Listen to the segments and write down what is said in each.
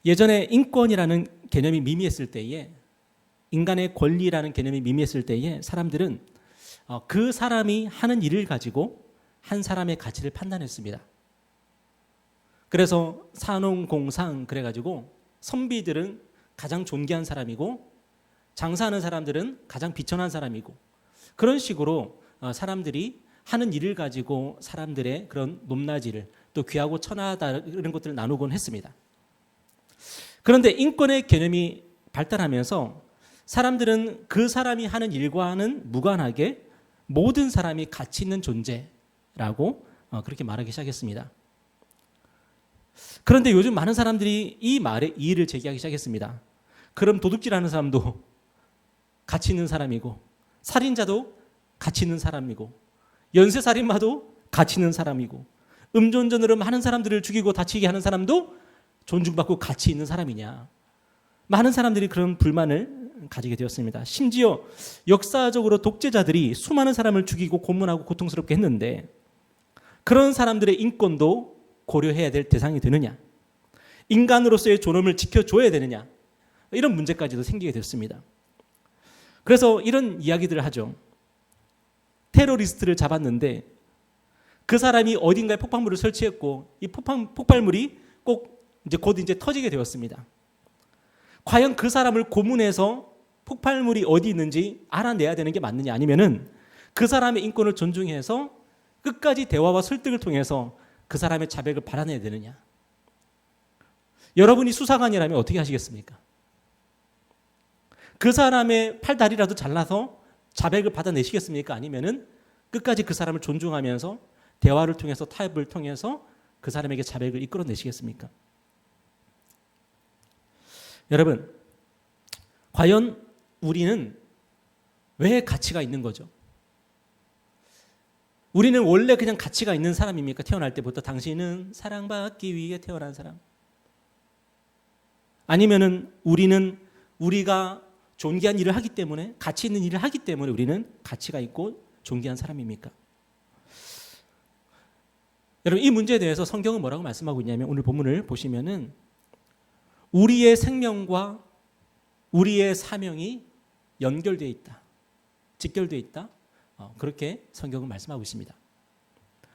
예전에 인권이라는 개념이 미미했을 때에, 인간의 권리라는 개념이 미미했을 때에 사람들은 그 사람이 하는 일을 가지고 한 사람의 가치를 판단했습니다. 그래서 산업공상 그래가지고 선비들은 가장 존귀한 사람이고 장사하는 사람들은 가장 비천한 사람이고, 그런 식으로 사람들이 하는 일을 가지고 사람들의 그런 높낮이를, 또 귀하고 천하다 이런 것들을 나누곤 했습니다. 그런데 인권의 개념이 발달하면서 사람들은 그 사람이 하는 일과는 무관하게 모든 사람이 가치 있는 존재라고 그렇게 말하기 시작했습니다. 그런데 요즘 많은 사람들이 이 말에 이의를 제기하기 시작했습니다. 그럼 도둑질하는 사람도 가치 있는 사람이고, 살인자도 가치 있는 사람이고, 연쇄살인마도 가치 있는 사람이고, 음주운전으로 많은 사람들을 죽이고 다치게 하는 사람도 존중받고 가치 있는 사람이냐. 많은 사람들이 그런 불만을 가지게 되었습니다. 심지어 역사적으로 독재자들이 수많은 사람을 죽이고 고문하고 고통스럽게 했는데 그런 사람들의 인권도 고려해야 될 대상이 되느냐, 인간으로서의 존엄을 지켜줘야 되느냐, 이런 문제까지도 생기게 됐습니다. 그래서 이런 이야기들을 하죠. 테러리스트를 잡았는데 그 사람이 어딘가에 폭발물을 설치했고 이 폭발물이 곧 터지게 되었습니다. 과연 그 사람을 고문해서 폭발물이 어디 있는지 알아내야 되는 게 맞느냐, 아니면은 그 사람의 인권을 존중해서 끝까지 대화와 설득을 통해서 그 사람의 자백을 받아내야 되느냐. 여러분이 수사관이라면 어떻게 하시겠습니까? 그 사람의 팔다리라도 잘라서 자백을 받아내시겠습니까? 아니면은 끝까지 그 사람을 존중하면서 대화를 통해서, 타협을 통해서 그 사람에게 자백을 이끌어내시겠습니까? 여러분, 과연 우리는 왜 가치가 있는 거죠? 우리는 원래 그냥 가치가 있는 사람입니까? 태어날 때부터 당신은 사랑받기 위해 태어난 사람. 아니면은 우리는 우리가 존귀한 일을 하기 때문에, 가치 있는 일을 하기 때문에 우리는 가치가 있고 존귀한 사람입니까? 여러분, 이 문제에 대해서 성경은 뭐라고 말씀하고 있냐면, 오늘 본문을 보시면은 우리의 생명과 우리의 사명이 연결되어 있다, 직결되어 있다, 그렇게 성경은 말씀하고 있습니다.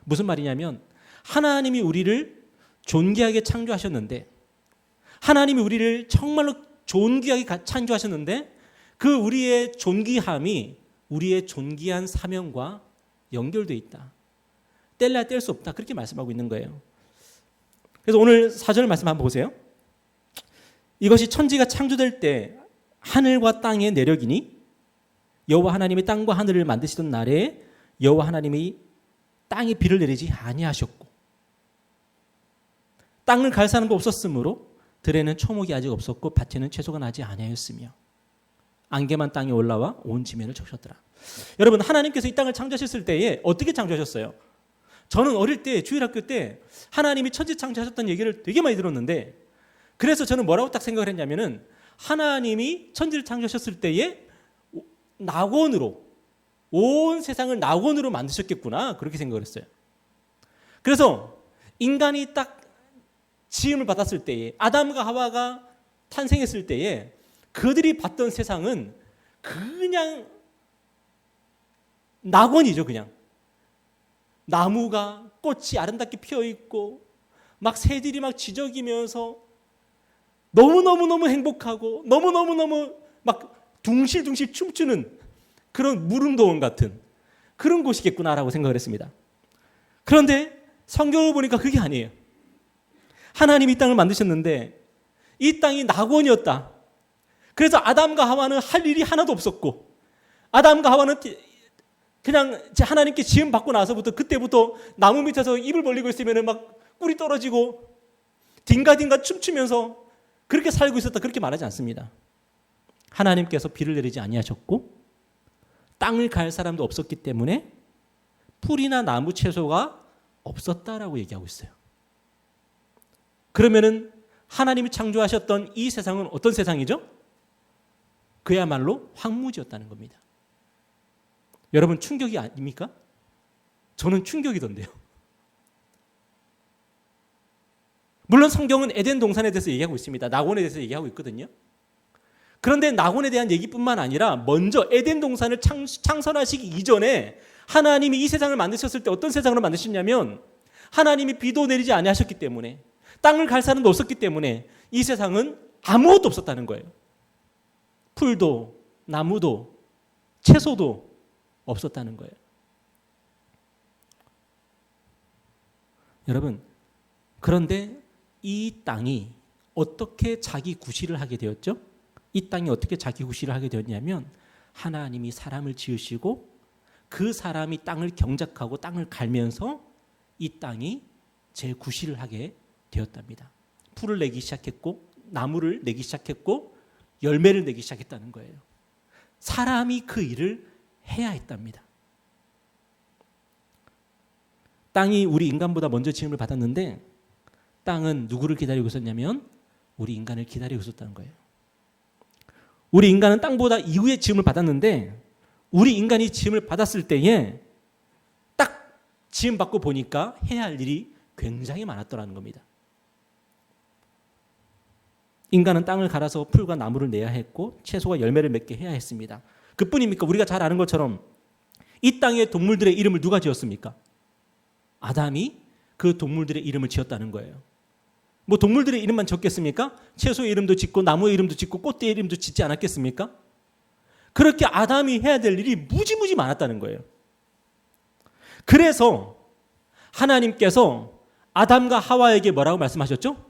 무슨 말이냐면, 하나님이 우리를 존귀하게 창조하셨는데, 하나님이 우리를 정말로 존귀하게 창조하셨는데 그 우리의 존귀함이 우리의 존귀한 사명과 연결되어 있다, 뗄래야 뗄 수 없다, 그렇게 말씀하고 있는 거예요. 그래서 오늘 4절 말씀 한번 보세요. 이것이 천지가 창조될 때 하늘과 땅의 내력이니 여호와 하나님이 땅과 하늘을 만드시던 날에 여호와 하나님이 땅에 비를 내리지 아니하셨고 땅을 갈 사람도 없었으므로 들에는 초목이 아직 없었고 밭에는 채소가 나지 아니하였으며 안개만 땅에 올라와 온 지면을 적셨더라. 여러분, 하나님께서 이 땅을 창조하셨을 때에 어떻게 창조하셨어요? 저는 어릴 때 주일학교 때 하나님이 천지 창조하셨다는 얘기를 되게 많이 들었는데, 그래서 저는 뭐라고 딱 생각을 했냐면은 하나님이 천지를 창조하셨을 때에 낙원으로, 온 세상을 낙원으로 만드셨겠구나, 그렇게 생각을 했어요. 그래서 인간이 딱 지음을 받았을 때에, 아담과 하와가 탄생했을 때에 그들이 봤던 세상은 그냥 낙원이죠. 그냥 나무가, 꽃이 아름답게 피어 있고 막 새들이 막 지저귀면서 너무너무 행복하고 너무너무 막 둥실둥실 춤추는 그런 무릉도원 같은 그런 곳이겠구나라고 생각을 했습니다. 그런데 성경을 보니까 그게 아니에요. 하나님이 이 땅을 만드셨는데 이 땅이 낙원이었다. 그래서 아담과 하와는 할 일이 하나도 없었고, 아담과 하와는 그냥 하나님께 지음 받고 나서부터 그때부터 나무 밑에서 입을 벌리고 있으면 막 꿀이 떨어지고 딩가딩가 춤추면서 그렇게 살고 있었다, 그렇게 말하지 않습니다. 하나님께서 비를 내리지 아니하셨고 땅을 갈 사람도 없었기 때문에 풀이나 나무 채소가 없었다라고 얘기하고 있어요. 그러면은 하나님이 창조하셨던 이 세상은 어떤 세상이죠? 그야말로 황무지였다는 겁니다. 여러분, 충격이 아닙니까? 저는 충격이던데요. 물론 성경은 에덴 동산에 대해서 얘기하고 있습니다. 낙원에 대해서 얘기하고 있거든요. 그런데 낙원에 대한 얘기뿐만 아니라 먼저 에덴 동산을 창설하시기 이전에 하나님이 이 세상을 만드셨을 때 어떤 세상으로 만드셨냐면 하나님이 비도 내리지 아니하셨기 때문에 땅을 갈 사람도 없었기 때문에 이 세상은 아무것도 없었다는 거예요. 풀도 나무도 채소도 없었다는 거예요. 여러분, 그런데 이 땅이 어떻게 자기 구실을 하게 되었죠? 이 땅이 어떻게 자기 구실을 하게 되었냐면 하나님이 사람을 지으시고 그 사람이 땅을 경작하고 땅을 갈면서 이 땅이 제 구실을 하게 되었답니다. 풀을 내기 시작했고 나무를 내기 시작했고 열매를 내기 시작했다는 거예요. 사람이 그 일을 해야 했답니다. 땅이 우리 인간보다 먼저 지음을 받았는데 땅은 누구를 기다리고 있었냐면 우리 인간을 기다리고 있었다는 거예요. 우리 인간은 땅보다 이후에 지음을 받았는데 우리 인간이 지음을 받았을 때에 딱 지음 받고 보니까 해야 할 일이 굉장히 많았더라는 겁니다. 인간은 땅을 갈아서 풀과 나무를 내야 했고 채소와 열매를 맺게 해야 했습니다. 그뿐입니까? 우리가 잘 아는 것처럼 이 땅의 동물들의 이름을 누가 지었습니까? 아담이 그 동물들의 이름을 지었다는 거예요. 뭐 동물들의 이름만 지었겠습니까? 채소의 이름도 짓고 나무의 이름도 짓고 꽃대의 이름도 짓지 않았겠습니까? 그렇게 아담이 해야 될 일이 무지무지 많았다는 거예요. 그래서 하나님께서 아담과 하와에게 뭐라고 말씀하셨죠?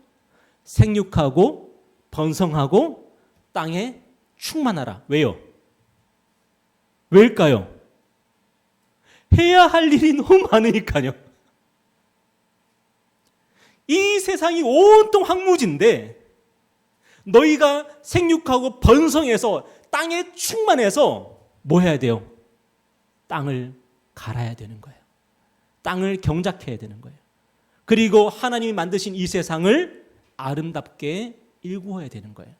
생육하고 번성하고 땅에 충만하라. 왜요? 왜일까요? 해야 할 일이 너무 많으니까요. 이 세상이 온통 황무지인데 너희가 생육하고 번성해서 땅에 충만해서 뭐 해야 돼요? 땅을 갈아야 되는 거예요. 땅을 경작해야 되는 거예요. 그리고 하나님이 만드신 이 세상을 아름답게 일구어야 되는 거예요.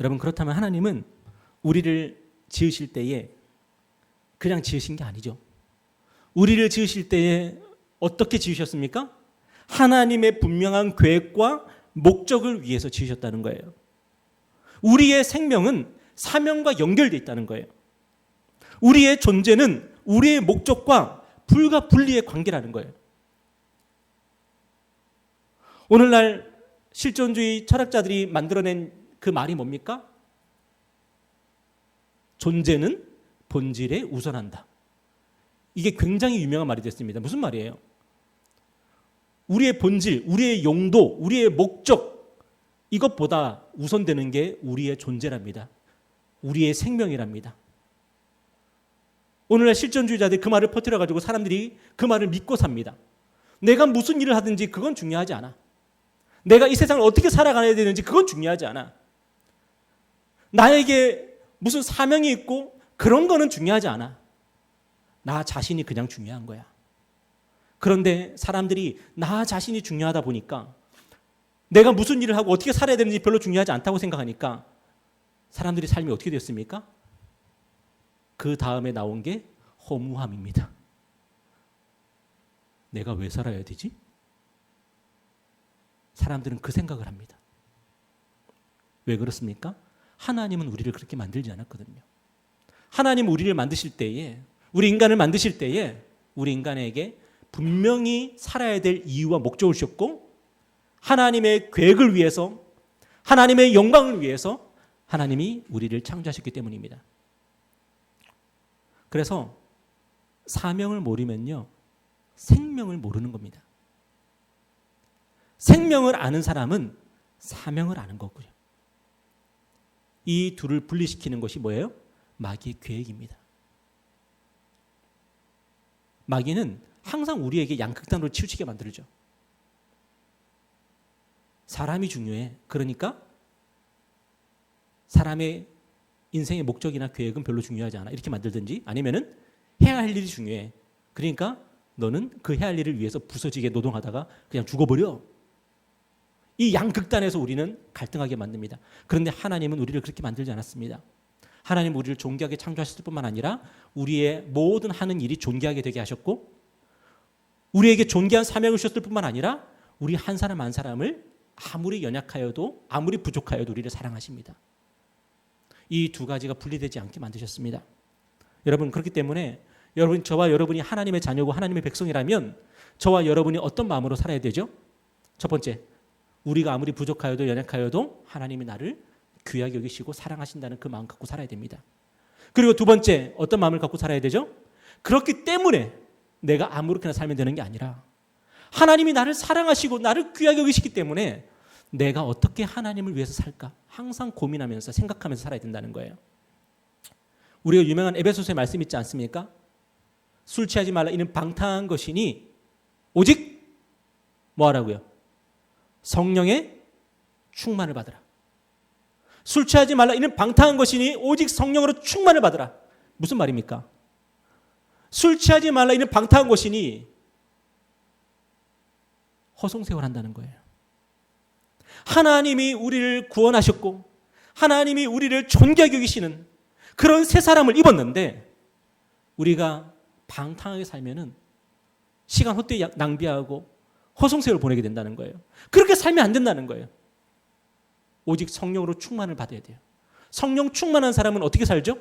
여러분, 그렇다면 하나님은 우리를 지으실 때에 그냥 지으신 게 아니죠. 우리를 지으실 때에 어떻게 지으셨습니까? 하나님의 분명한 계획과 목적을 위해서 지으셨다는 거예요. 우리의 생명은 사명과 연결되어 있다는 거예요. 우리의 존재는 우리의 목적과 불가분리의 관계라는 거예요. 오늘날 실존주의 철학자들이 만들어낸 그 말이 뭡니까? 존재는 본질에 우선한다. 이게 굉장히 유명한 말이 됐습니다. 무슨 말이에요? 우리의 본질, 우리의 용도, 우리의 목적, 이것보다 우선되는 게 우리의 존재랍니다. 우리의 생명이랍니다. 오늘날 실존주의자들이 그 말을 퍼뜨려가지고 사람들이 그 말을 믿고 삽니다. 내가 무슨 일을 하든지 그건 중요하지 않아. 내가 이 세상을 어떻게 살아가야 되는지 그건 중요하지 않아. 나에게 무슨 사명이 있고 그런 거는 중요하지 않아. 나 자신이 그냥 중요한 거야. 그런데 사람들이 나 자신이 중요하다 보니까 내가 무슨 일을 하고 어떻게 살아야 되는지 별로 중요하지 않다고 생각하니까 사람들이 삶이 어떻게 됐습니까? 그 다음에 나온 게 허무함입니다. 내가 왜 살아야 되지? 사람들은 그 생각을 합니다. 왜 그렇습니까? 하나님은 우리를 그렇게 만들지 않았거든요. 하나님은 우리를 만드실 때에, 우리 인간을 만드실 때에 우리 인간에게 분명히 살아야 될 이유와 목적을 주셨고 하나님의 계획을 위해서, 하나님의 영광을 위해서 하나님이 우리를 창조하셨기 때문입니다. 그래서 사명을 모르면요, 생명을 모르는 겁니다. 생명을 아는 사람은 사명을 아는 거고요. 이 둘을 분리시키는 것이 뭐예요? 마귀의 계획입니다. 마귀는 항상 우리에게 양극단으로 치우치게 만들죠. 사람이 중요해. 그러니까 사람의 인생의 목적이나 계획은 별로 중요하지 않아. 이렇게 만들든지, 아니면은 해야 할 일이 중요해. 그러니까 너는 그 해야 할 일을 위해서 부서지게 노동하다가 그냥 죽어버려. 이 양극단에서 우리는 갈등하게 만듭니다. 그런데 하나님은 우리를 그렇게 만들지 않았습니다. 하나님은 우리를 존귀하게 창조하셨을 뿐만 아니라 우리의 모든 하는 일이 존귀하게 되게 하셨고 우리에게 존귀한 사명을 주셨을 뿐만 아니라 우리 한 사람 한 사람을 아무리 연약하여도 아무리 부족하여도 우리를 사랑하십니다. 이 두 가지가 분리되지 않게 만드셨습니다. 여러분, 그렇기 때문에 저와 여러분이 하나님의 자녀고 하나님의 백성이라면 저와 여러분이 어떤 마음으로 살아야 되죠? 첫 번째, 우리가 아무리 부족하여도 연약하여도 하나님이 나를 귀하게 여기시고 사랑하신다는 그 마음 갖고 살아야 됩니다. 그리고 두 번째, 어떤 마음을 갖고 살아야 되죠? 그렇기 때문에 내가 아무렇게나 살면 되는 게 아니라 하나님이 나를 사랑하시고 나를 귀하게 여기시기 때문에 내가 어떻게 하나님을 위해서 살까 항상 고민하면서 생각하면서 살아야 된다는 거예요. 우리가 유명한 에베소서의 말씀 있지 않습니까? 술 취하지 말라 이는 방탕한 것이니 오직 뭐 하라고요? 성령의 충만을 받으라. 술 취하지 말라 이는 방탕한 것이니 오직 성령으로 충만을 받으라. 무슨 말입니까? 술 취하지 말라 이는 방탕한 것이니 허송세월 한다는 거예요. 하나님이 우리를 구원하셨고 하나님이 우리를 존귀하게 여기시는 그런 새 사람을 입었는데 우리가 방탕하게 살면은 시간 헛되이 낭비하고 허송세월 보내게 된다는 거예요. 그렇게 살면 안 된다는 거예요. 오직 성령으로 충만을 받아야 돼요. 성령 충만한 사람은 어떻게 살죠?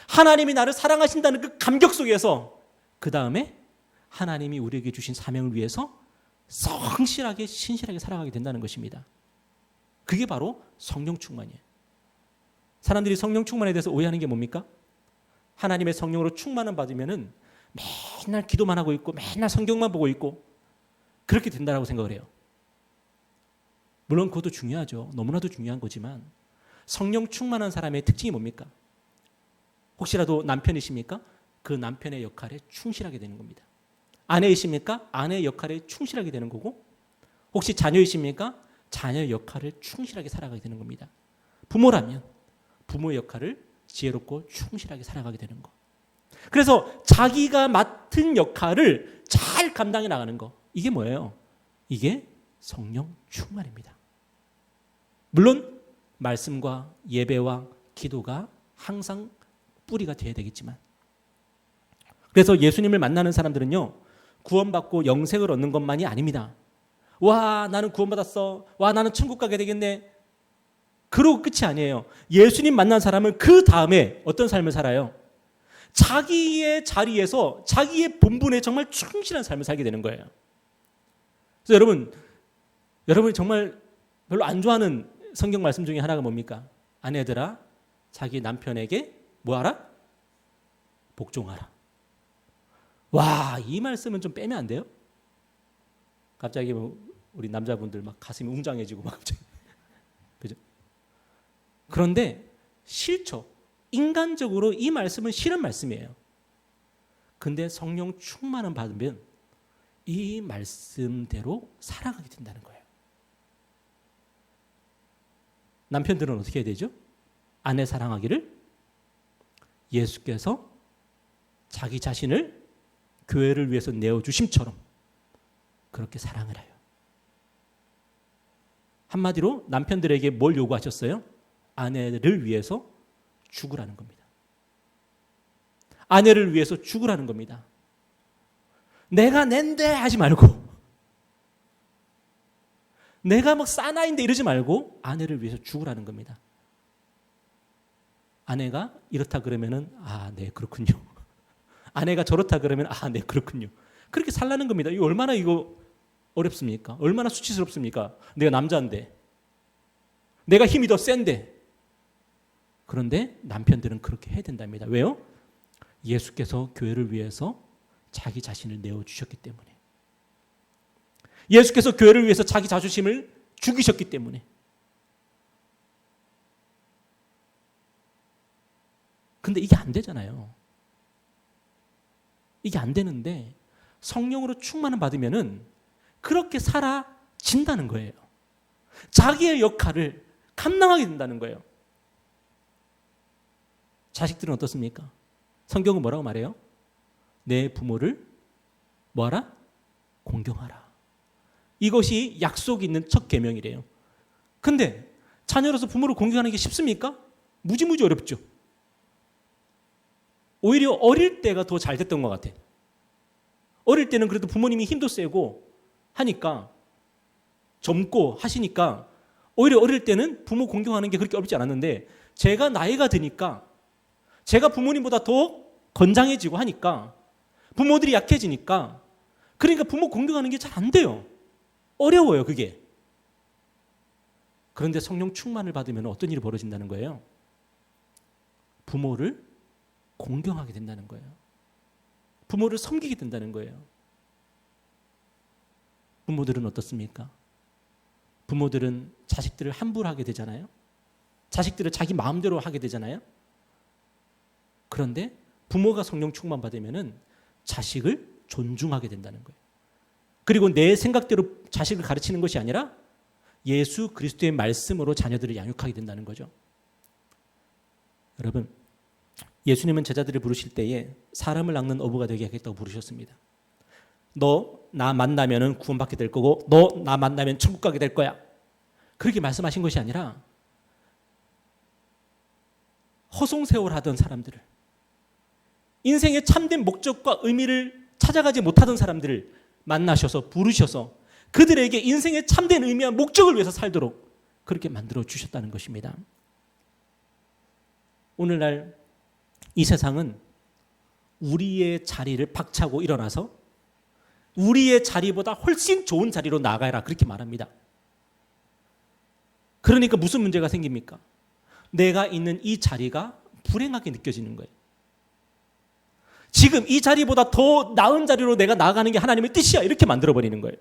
하나님이 나를 사랑하신다는 그 감격 속에서 그 다음에 하나님이 우리에게 주신 사명을 위해서 성실하게 신실하게 살아가게 된다는 것입니다. 그게 바로 성령 충만이에요. 사람들이 성령 충만에 대해서 오해하는 게 뭡니까? 하나님의 성령으로 충만을 받으면은 맨날 기도만 하고 있고 맨날 성경만 보고 있고 그렇게 된다라고 생각을 해요. 물론 그것도 중요하죠. 너무나도 중요한 거지만 성령 충만한 사람의 특징이 뭡니까? 혹시라도 남편이십니까? 그 남편의 역할에 충실하게 되는 겁니다. 아내이십니까? 아내의 역할에 충실하게 되는 거고 혹시 자녀이십니까? 자녀의 역할을 충실하게 살아가게 되는 겁니다. 부모라면 부모의 역할을 지혜롭고 충실하게 살아가게 되는 거. 그래서 자기가 맡은 역할을 잘 감당해 나가는 거. 이게 뭐예요? 이게 성령 충만입니다. 물론 말씀과 예배와 기도가 항상 뿌리가 되어야 되겠지만 그래서 예수님을 만나는 사람들은요 구원받고 영생을 얻는 것만이 아닙니다. 와 나는 구원받았어. 와 나는 천국 가게 되겠네. 그러고 끝이 아니에요. 예수님 만난 사람은 그 다음에 어떤 삶을 살아요? 자기의 자리에서 자기의 본분에 정말 충실한 삶을 살게 되는 거예요. 그래서 여러분이 정말 별로 안 좋아하는 성경 말씀 중에 하나가 뭡니까? 아내들아 자기 남편에게 뭐하라? 복종하라. 와, 이 말씀은 좀 빼면 안 돼요? 갑자기 우리 남자분들 막 가슴이 웅장해지고 막 갑자기 그죠? 그런데 싫죠. 인간적으로 이 말씀은 싫은 말씀이에요. 근데 성령 충만을 받으면 이 말씀대로 살아가게 된다는 거예요. 남편들은 어떻게 해야 되죠? 아내 사랑하기를 예수께서 자기 자신을 교회를 위해서 내어주심처럼 그렇게 사랑을 해요. 한마디로 남편들에게 뭘 요구하셨어요? 아내를 위해서 죽으라는 겁니다. 아내를 위해서 죽으라는 겁니다. 내가 낸데 하지 말고 내가 막 사나이인데 이러지 말고 아내를 위해서 죽으라는 겁니다. 아내가 이렇다 그러면은 네 그렇군요. 아내가 저렇다 그러면 네 그렇군요. 그렇게 살라는 겁니다. 이거 얼마나 어렵습니까? 얼마나 수치스럽습니까? 내가 남자인데 내가 힘이 더 센데 그런데 남편들은 그렇게 해야 된답니다. 왜요? 예수께서 교회를 위해서 자기 자신을 내어주셨기 때문에 예수께서 교회를 위해서 자기 자존심을 죽이셨기 때문에 근데 이게 안 되잖아요. 이게 안 되는데 성령으로 충만을 받으면은 그렇게 살아진다는 거예요. 자기의 역할을 감당하게 된다는 거예요. 자식들은 어떻습니까? 성경은 뭐라고 말해요? 내 부모를 뭐하라? 공경하라. 이것이 약속이 있는 첫 계명이래요. 근데 자녀로서 부모를 공경하는 게 쉽습니까? 무지무지 어렵죠. 오히려 어릴 때가 더 잘 됐던 것 같아. 어릴 때는 그래도 부모님이 힘도 세고 하니까 젊고 하시니까 오히려 어릴 때는 부모 공경하는 게 그렇게 어렵지 않았는데 제가 나이가 드니까 제가 부모님보다 더 건장해지고 하니까 부모들이 약해지니까 그러니까 부모 공경하는 게 잘 안 돼요. 어려워요, 그게. 그런데 성령 충만을 받으면 어떤 일이 벌어진다는 거예요? 부모를 공경하게 된다는 거예요. 부모를 섬기게 된다는 거예요. 부모들은 어떻습니까? 부모들은 자식들을 함부로 하게 되잖아요. 자식들을 자기 마음대로 하게 되잖아요. 그런데 부모가 성령 충만 받으면은 자식을 존중하게 된다는 거예요. 그리고 내 생각대로 자식을 가르치는 것이 아니라 예수 그리스도의 말씀으로 자녀들을 양육하게 된다는 거죠. 여러분, 예수님은 제자들을 부르실 때에 사람을 낚는 어부가 되게 하겠다고 부르셨습니다. 너 나 만나면 구원받게 될 거고 너 나 만나면 천국 가게 될 거야. 그렇게 말씀하신 것이 아니라 허송세월하던 사람들을, 인생의 참된 목적과 의미를 찾아가지 못하던 사람들을 만나셔서 부르셔서 그들에게 인생의 참된 의미와 목적을 위해서 살도록 그렇게 만들어 주셨다는 것입니다. 오늘날 이 세상은 우리의 자리를 박차고 일어나서 우리의 자리보다 훨씬 좋은 자리로 나아가라 그렇게 말합니다. 그러니까 무슨 문제가 생깁니까? 내가 있는 이 자리가 불행하게 느껴지는 거예요. 지금 이 자리보다 더 나은 자리로 내가 나아가는 게 하나님의 뜻이야 이렇게 만들어버리는 거예요.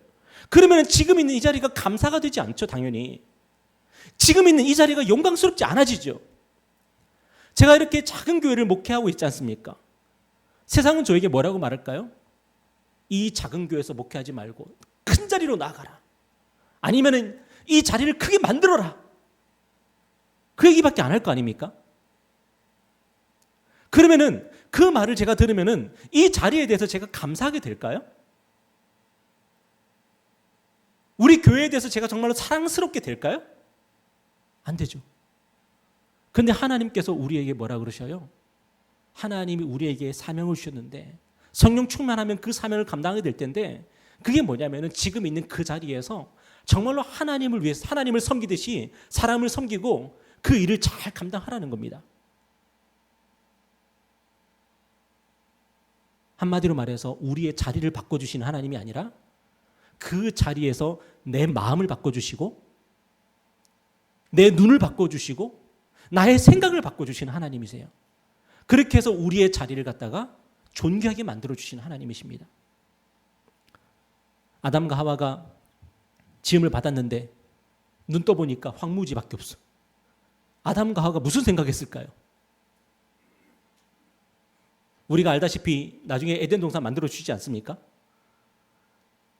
그러면 지금 있는 이 자리가 감사가 되지 않죠, 당연히. 지금 있는 이 자리가 영광스럽지 않아지죠. 제가 이렇게 작은 교회를 목회하고 있지 않습니까? 세상은 저에게 뭐라고 말할까요? 이 작은 교회에서 목회하지 말고 큰 자리로 나아가라. 아니면은 이 자리를 크게 만들어라. 그 얘기밖에 안 할 거 아닙니까? 그러면은 그 말을 제가 들으면은 이 자리에 대해서 제가 감사하게 될까요? 우리 교회에 대해서 제가 정말로 사랑스럽게 될까요? 안 되죠. 그런데 하나님께서 우리에게 뭐라 그러셔요? 하나님이 우리에게 사명을 주셨는데 성령 충만하면 그 사명을 감당하게 될 텐데 그게 뭐냐면은 지금 있는 그 자리에서 정말로 하나님을 위해서 하나님을 섬기듯이 사람을 섬기고 그 일을 잘 감당하라는 겁니다. 한마디로 말해서 우리의 자리를 바꿔주시는 하나님이 아니라 그 자리에서 내 마음을 바꿔주시고 내 눈을 바꿔주시고 나의 생각을 바꿔주시는 하나님이세요. 그렇게 해서 우리의 자리를 갖다가 존귀하게 만들어주시는 하나님이십니다. 아담과 하와가 지음을 받았는데 눈 떠보니까 황무지밖에 없어. 아담과 하와가 무슨 생각했을까요? 우리가 알다시피 나중에 에덴 동산 만들어주시지 않습니까?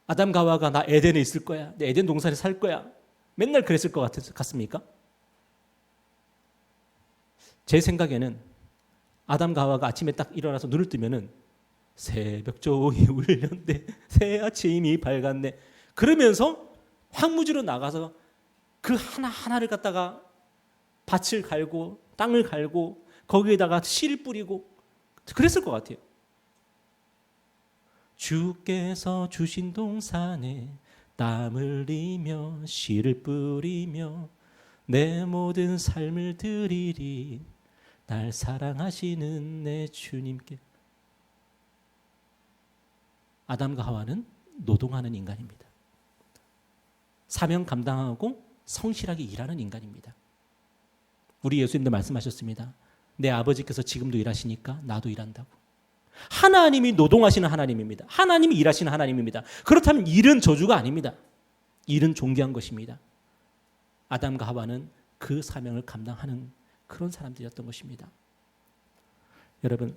아담과 하와가 나 에덴에 있을 거야. 내 에덴 동산에 살 거야. 맨날 그랬을 것 같습니까? 제 생각에는 아담과 하와가 아침에 딱 일어나서 눈을 뜨면은 새벽 종이 울렸네. 새 아침이 밝았네. 그러면서 황무지로 나가서 그 하나하나를 갖다가 밭을 갈고 땅을 갈고 거기에다가 씨를 뿌리고 그랬을 것 같아요. 주께서 주신 동산에 땀 흘리며 씨를 뿌리며 내 모든 삶을 드리리 날 사랑하시는 내 주님께. 아담과 하와는 노동하는 인간입니다. 사명 감당하고 성실하게 일하는 인간입니다. 우리 예수님도 말씀하셨습니다. 내 아버지께서 지금도 일하시니까 나도 일한다고. 하나님이 노동하시는 하나님입니다. 하나님이 일하시는 하나님입니다. 그렇다면 일은 저주가 아닙니다. 일은 존귀한 것입니다. 아담과 하와는 그 사명을 감당하는 그런 사람들이었던 것입니다. 여러분,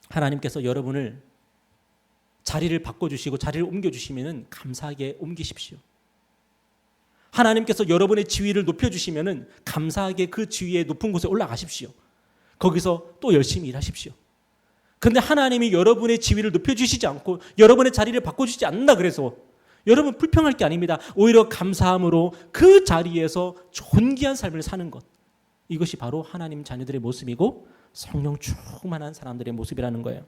하나님께서 여러분을 자리를 바꿔주시고 자리를 옮겨주시면 감사하게 옮기십시오. 하나님께서 여러분의 지위를 높여주시면 감사하게 그 지위의 높은 곳에 올라가십시오. 거기서 또 열심히 일하십시오. 그런데 하나님이 여러분의 지위를 높여주시지 않고 여러분의 자리를 바꿔주시지 않는다 그래서 여러분 불평할 게 아닙니다. 오히려 감사함으로 그 자리에서 존귀한 삶을 사는 것, 이것이 바로 하나님 자녀들의 모습이고 성령 충만한 사람들의 모습이라는 거예요.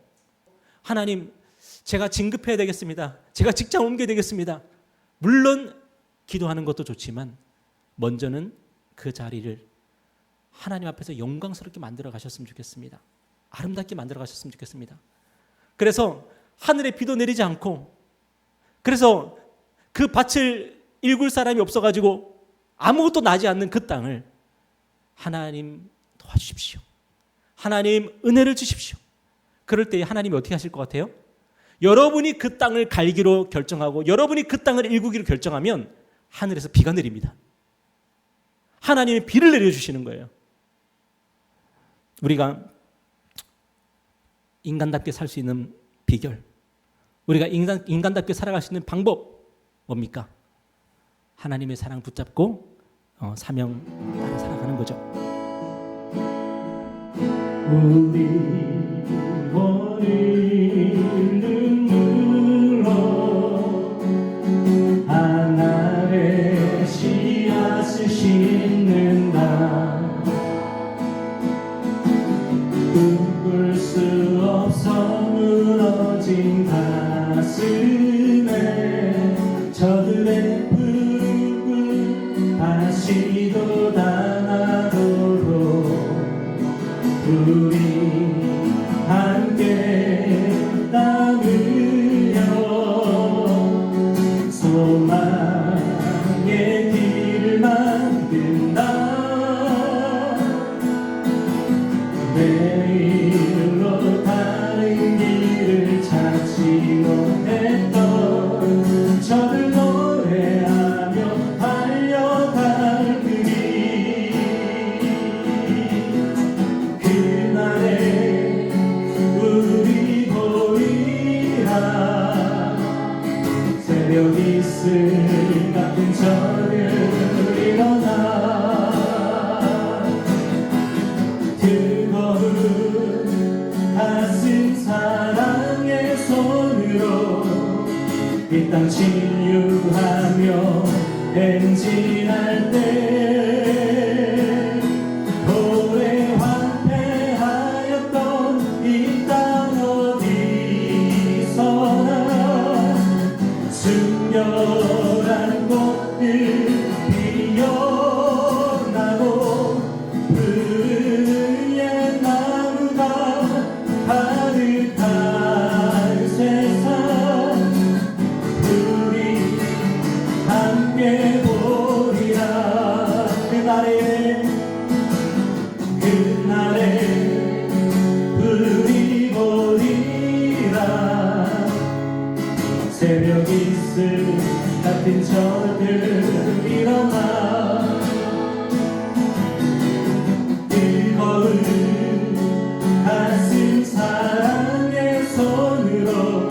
하나님, 제가 진급해야 되겠습니다. 제가 직장 옮겨야 되겠습니다. 물론 기도하는 것도 좋지만 먼저는 그 자리를 하나님 앞에서 영광스럽게 만들어 가셨으면 좋겠습니다. 아름답게 만들어 가셨으면 좋겠습니다. 그래서 하늘에 비도 내리지 않고, 그래서 그 밭을 일굴 사람이 없어가지고 아무것도 나지 않는 그 땅을 하나님 도와주십시오. 하나님 은혜를 주십시오. 그럴 때 하나님이 어떻게 하실 것 같아요? 여러분이 그 땅을 갈기로 결정하고 여러분이 그 땅을 일구기로 결정하면 하늘에서 비가 내립니다. 하나님이 비를 내려주시는 거예요. 우리가 인간답게 살 수 있는 비결, 우리가 인간답게 살아갈 수 있는 방법 뭡니까? 하나님의 사랑 붙잡고 사명 따라 살아가는 거죠. 우리 버린 눈물로 하늘의 씨앗을 심는다. 꿈꿀 수 없어 무너진 가슴에 저들의 붉은 다시 돋아나도록 우리 함께 땀 흘려 소망의 길을 만든다. 내일로 다른 길을 찾지 못했던 저들 노래하며 달려갈 그길, 그날에 우리 보리라. 새벽 이슬 같은 저들 일어나 가슴 사랑의 손으로 이 땅 치유하며 행진할 때 오래 황폐하였던 이 땅 어디서나 순결한 꽃들 피어나고 가득한 세상 우리 함께 보리라. 그날에 우리 보리라. 새벽 이슬 같은 저들 일어나 뜨거운 가슴 사랑의 손으로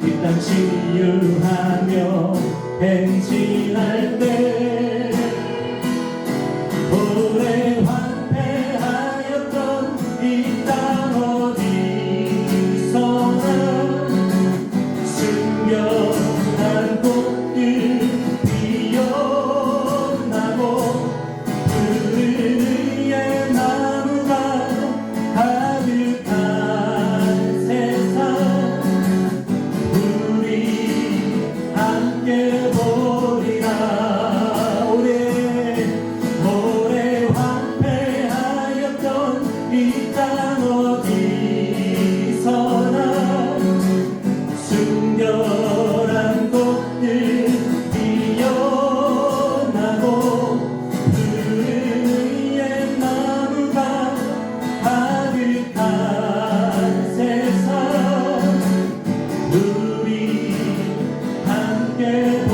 이 땅 치유하며 행진할 때 오래 황폐하였던 이 땅 어디서나 순결한 꽃들 피어나고 푸른 의의 나무가 가득한 세상 우리 함께 보리라. 오래 황폐하였던 이 땅 어디서나 순결한 꽃들 피어나고 푸른 의의 나무가 가득한 세상 우리 함께